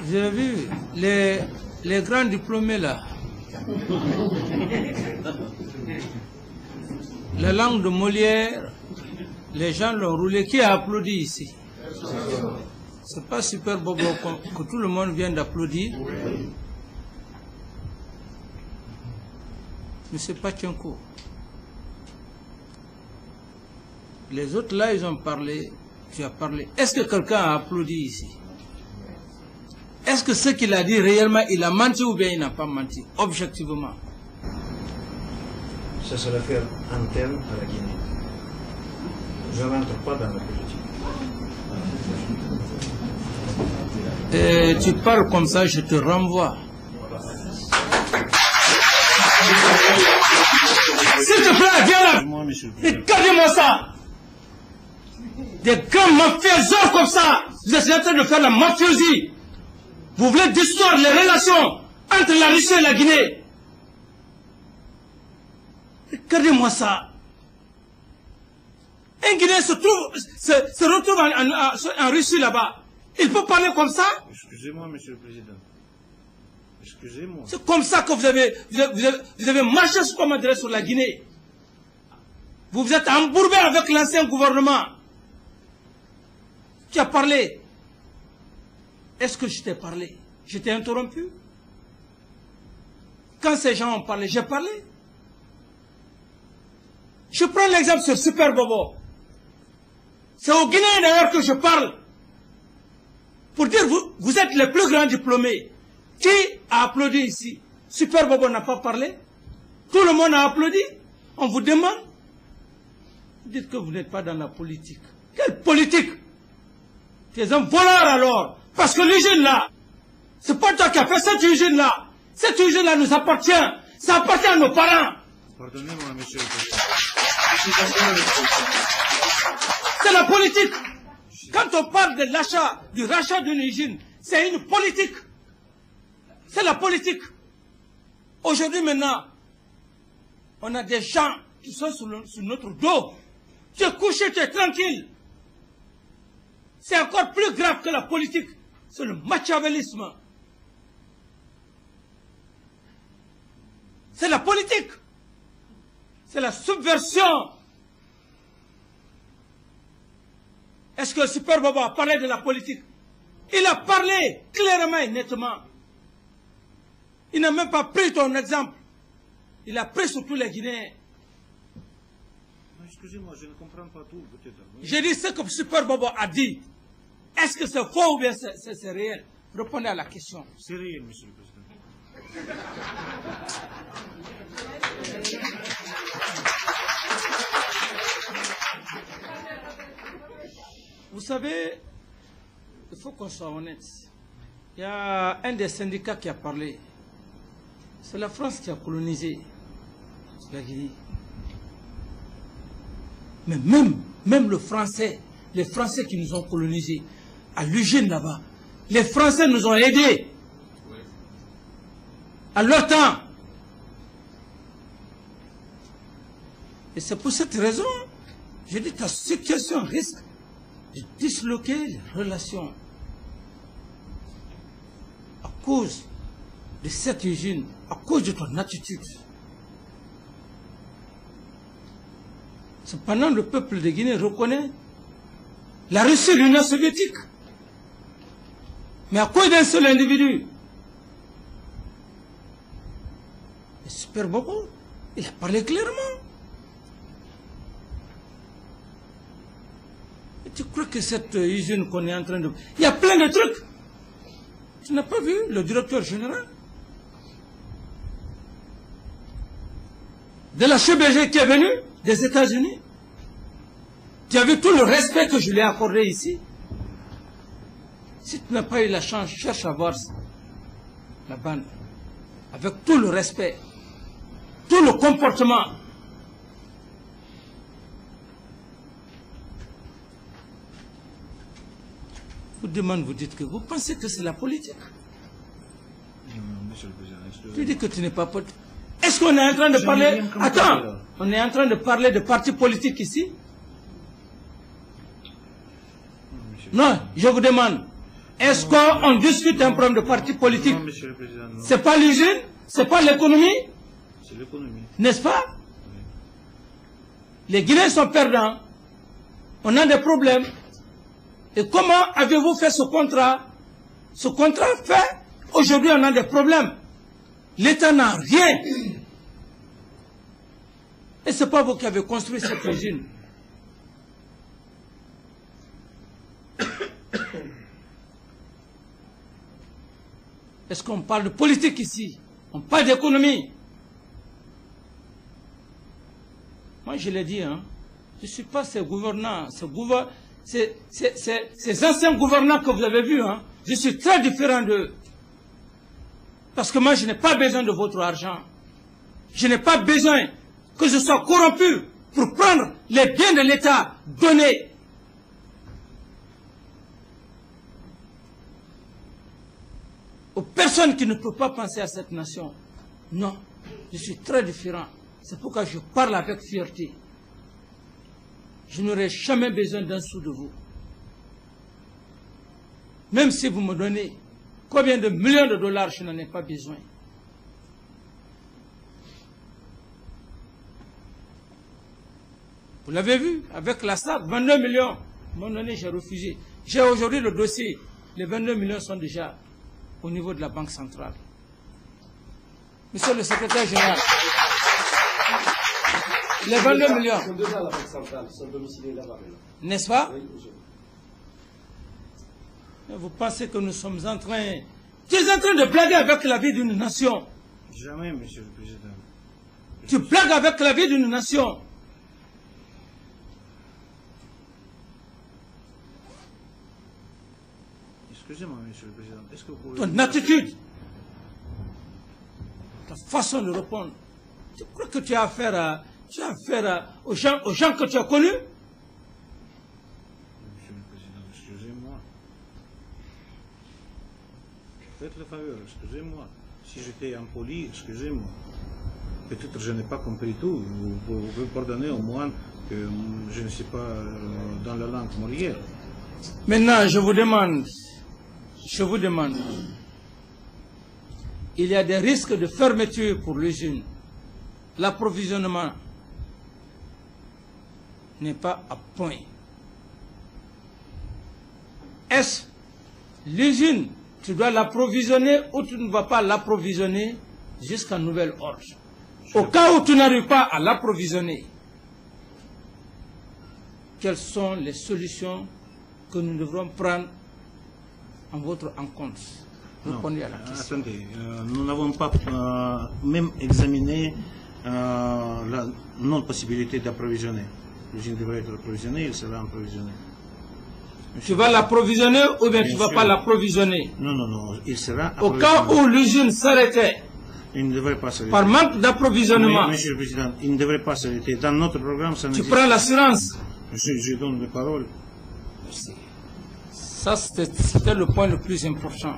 Vous avez vu les grands diplômés là. La langue de Molière, les gens l'ont roulé. Qui a applaudi ici? C'est pas Super Bobo que tout le monde vient d'applaudir. Monsieur Pachenko. Les autres là, ils ont parlé. Tu as parlé. Est-ce que quelqu'un a applaudi ici? Est-ce que ce qu'il a dit réellement, il a menti ou bien il n'a pas menti, objectivement? Ça c'est l'affaire interne à la Guinée. Je ne rentre pas dans la politique. Et tu parles comme ça, je te renvoie. S'il te plaît, viens là. Regardez-moi ça. Des grands mafieux comme ça. Vous êtes en train de faire la mafiosie. Vous voulez distorder les relations entre la Russie et la Guinée. Regardez-moi ça. Un Guinéen se retrouve en Russie là-bas. Il peut parler comme ça? Excusez-moi, Monsieur le Président. Excusez-moi. C'est comme ça que vous avez marché sur la Guinée. Vous vous êtes embourbé avec l'ancien gouvernement. Tu as parlé. Est-ce que je t'ai parlé? Je t'ai interrompu? Quand ces gens ont parlé, j'ai parlé. Je prends l'exemple sur Super Bobo. C'est aux Guinéens d'ailleurs que je parle. Pour dire, vous êtes les plus grands diplômés. Qui a applaudi ici? Super Bobo n'a pas parlé. Tout le monde a applaudi. On vous demande. Vous dites que vous n'êtes pas dans la politique. Quelle politique? Tu es un voleur alors. Parce que l'usine là, c'est pas toi qui as fait cette usine là. Cette usine là nous appartient. Ça appartient à nos parents. Pardonnez-moi, Monsieur le Président. C'est la politique. Quand on parle de l'achat, du rachat d'une usine, c'est une politique. C'est la politique. Aujourd'hui maintenant, on a des gens qui sont sur notre dos. Tu es couché, tu es tranquille. C'est encore plus grave que la politique. C'est le machiavélisme. C'est la politique. C'est la subversion. Est-ce que Super Bobo a parlé de la politique? Il a parlé clairement et nettement. Il n'a même pas pris ton exemple. Il a pris sur tous les Guinéens. Excusez-moi, je ne comprends pas tout, peut-être. J'ai dit ce que Super Bobo a dit. Est-ce que c'est faux ou bien c'est réel? Répondez à la question. C'est réel, Monsieur le Président. Vous savez, il faut qu'on soit honnête. Il y a un des syndicats qui a parlé. C'est la France qui a colonisé la Guinée. Mais même le Français, les Français qui nous ont colonisés, à l'usine là-bas, les Français nous ont aidés. À leur temps. Et c'est pour cette raison, je dis, ta situation risque de disloquer les relations à cause de cette usine, à cause de ton attitude. Cependant, le peuple de Guinée reconnaît la Russie de l'Union soviétique. Mais à cause d'un seul individu. Et Super Bobo, il a parlé clairement. Et tu crois que cette usine qu'on est en train de... Il y a plein de trucs. Tu n'as pas vu le directeur général de la CBG qui est venu des États-Unis? Tu as vu tout le respect que je lui ai accordé ici? Si tu n'as pas eu la chance, cherche à voir la bande. Avec tout le respect, tout le comportement. Vous demandez, vous dites que vous pensez que c'est la politique. Monsieur le Président, tu dis que tu n'es pas politique. Est-ce qu'on est en train de parler... Attends, on est en train de parler de partis politiques ici? Non, je vous demande. Est-ce qu'on discute un problème de parti politique? Non, Monsieur le Président, non. C'est pas l'usine? C'est pas l'économie? C'est l'économie. N'est-ce pas? Les Guinéens sont perdants. On a des problèmes. Et comment avez-vous fait ce contrat? Ce contrat fait, aujourd'hui on a des problèmes. L'État n'a rien. Et ce n'est pas vous qui avez construit cette usine. Est-ce qu'on parle de politique ici? On parle d'économie. Moi je l'ai dit, hein, je ne suis pas ces gouvernants, ces anciens gouvernants que vous avez vus, hein, je suis très différent d'eux. Parce que moi je n'ai pas besoin de votre argent. Je n'ai pas besoin que je sois corrompu pour prendre les biens de l'État donnés. Aux personnes qui ne peuvent pas penser à cette nation. Non, je suis très différent. C'est pourquoi je parle avec fierté. Je n'aurai jamais besoin d'un sou de vous. Même si vous me donnez combien de millions de dollars, je n'en ai pas besoin. Vous l'avez vu, avec la SAC, 22 millions. À un moment donné, j'ai refusé. J'ai aujourd'hui le dossier. Les 22 millions sont déjà au niveau de la Banque centrale. Monsieur le secrétaire général, les 22 millions. Sont déjà à la Banque centrale, ils sont domiciliés là-bas. N'est-ce pas? Oui, monsieur. Vous pensez que nous sommes en train... Tu es en train de blaguer avec la vie d'une nation. Jamais, Monsieur le Président. Tu blagues avec la vie d'une nation. Excusez-moi, Monsieur le Président. Est-ce que vous pouvez... Ton attitude, ta façon de répondre. Tu crois que tu as affaire aux gens que tu as connus? Monsieur le Président, excusez-moi. Faites le faveur, excusez-moi. Si j'étais impoli, excusez-moi. Peut-être je n'ai pas compris tout. Vous pouvez pardonner au moins que je ne sais pas dans la langue maurienne. Maintenant, je vous demande, il y a des risques de fermeture pour l'usine. L'approvisionnement n'est pas à point. Est-ce l'usine, tu dois l'approvisionner ou tu ne vas pas l'approvisionner jusqu'à nouvel ordre? Au cas où tu n'arrives pas à l'approvisionner, quelles sont les solutions que nous devrons prendre en votre encontre? Répondez à la question. Attendez, nous n'avons pas même examiné la non-possibilité d'approvisionner. L'usine devrait être approvisionnée, il sera approvisionné. Tu vas l'approvisionner ou bien tu ne vas pas l'approvisionner? Non, non, non, il sera Au approvisionné. cas où l'usine s'arrêtait Il ne devrait pas s'arrêter. par manque d'approvisionnement, Monsieur le Président, il ne devrait pas s'arrêter. Dans notre programme, ça tu n'existe prends pas. l'assurance. Je donne les paroles. Ça, c'était le point le plus important.